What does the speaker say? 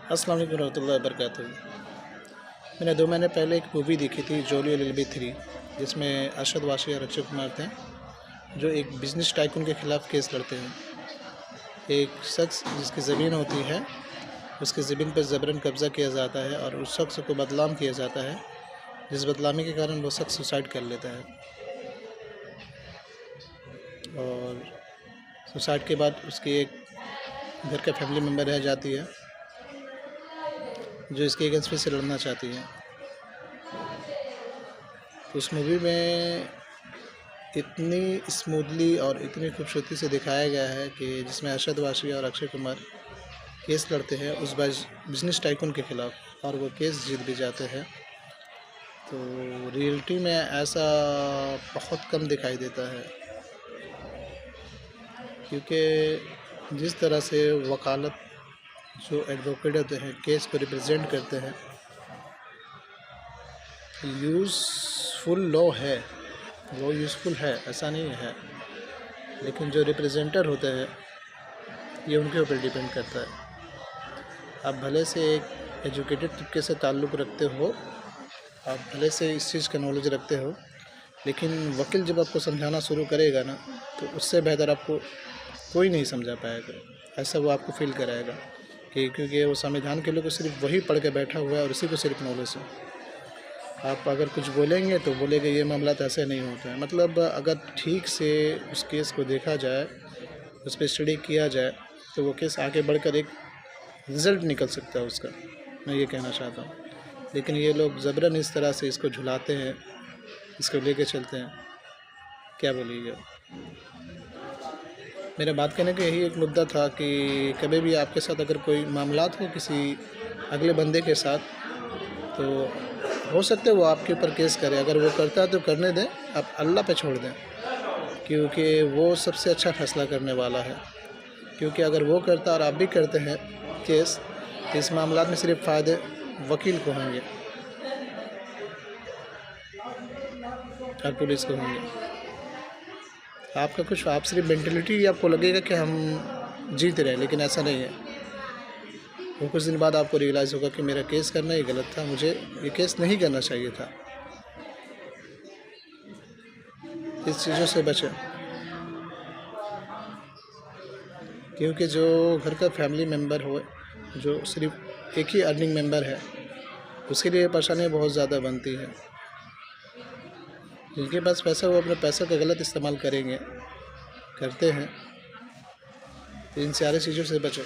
अस्सलाम वालेकुम रहमतुल्लाहि वबरकातुहू। मैंने 2 महीने पहले एक मूवी देखी थी जोली LLB 3, जिसमें अरशद वारसी और अक्षय कुमार थे, जो एक बिजनेस टाइकून के ख़िलाफ़ केस लड़ते हैं। एक शख्स जिसकी ज़मीन होती है, उसकी ज़मीन पर ज़बरन कब्ज़ा किया जाता है और उस शख्स को बदनाम किया जाता है, जिस बदनामी के कारण वो शख्स सुसाइड कर लेता है। और सुसाइड के बाद उसकी एक घर का फैमिली मेम्बर रह जाती है, जो इसके अगेंस्ट फिर से लड़ना चाहती है। तो उस मूवी में इतनी स्मूथली और इतनी खूबसूरती से दिखाया गया है कि जिसमें अरशद वारसी और अक्षय कुमार केस लड़ते हैं उस बिजनेस टाइकून के ख़िलाफ़, और वो केस जीत भी जाते हैं। तो रियलिटी में ऐसा बहुत कम दिखाई देता है, क्योंकि जिस तरह से वकालत जो एडवोकेट होते हैं केस को रिप्रेजेंट करते हैं, यूज़फुल लॉ है, वो यूज़फुल है, ऐसा नहीं है, लेकिन जो रिप्रेजेंटर होते हैं ये उनके ऊपर डिपेंड करता है। आप भले से एक एजुकेटेड तबके से ताल्लुक़ रखते हो, आप भले से इस चीज़ का नॉलेज रखते हो, लेकिन वकील जब आपको समझाना शुरू करेगा ना, तो उससे बेहतर आपको कोई नहीं समझा पाएगा। ऐसा वो आपको फ़ील कराएगा कि क्योंकि वो संविधान के लोग सिर्फ वही पढ़ के बैठा हुआ है और उसी को सिर्फ नॉलेज है। आप अगर कुछ बोलेंगे तो बोलेंगे ये मामला तो ऐसे नहीं होता है। मतलब अगर ठीक से उस केस को देखा जाए, उस पर स्टडी किया जाए, तो वो केस आगे बढ़कर एक रिज़ल्ट निकल सकता है उसका, मैं ये कहना चाहता हूँ। लेकिन ये लोग ज़बरन इस तरह से इसको झुलाते हैं, इसको लेके चलते हैं। क्या बोलिएगा? मेरा बात करने का यही एक मुद्दा था कि कभी भी आपके साथ अगर कोई मामलात हो किसी अगले बंदे के साथ, तो हो सकता है वो आपके ऊपर केस करे। अगर वो करता है तो करने दें, आप अल्लाह पे छोड़ दें, क्योंकि वो सबसे अच्छा फ़ैसला करने वाला है। क्योंकि अगर वो करता और आप भी करते हैं केस, तो इस मामला में सिर्फ फ़ायदे वकील को होंगे और पुलिस को होंगे। आपका कुछ आप सिर्फ मेंटलिटी आपको लगेगा कि हम जीत रहे हैं, लेकिन ऐसा नहीं है। वो कुछ दिन बाद आपको रियलाइज़ होगा कि मेरा केस करना ही गलत था, मुझे ये केस नहीं करना चाहिए था। इस चीज़ों से बचें, क्योंकि जो घर का फैमिली मेम्बर हो, जो सिर्फ एक ही अर्निंग मेंबर है, उसके लिए परेशानियाँ बहुत ज़्यादा बनती हैं। जिनके पास पैसा वो अपने पैसे का गलत इस्तेमाल करते हैं। इन सारी चीज़ों से बचें।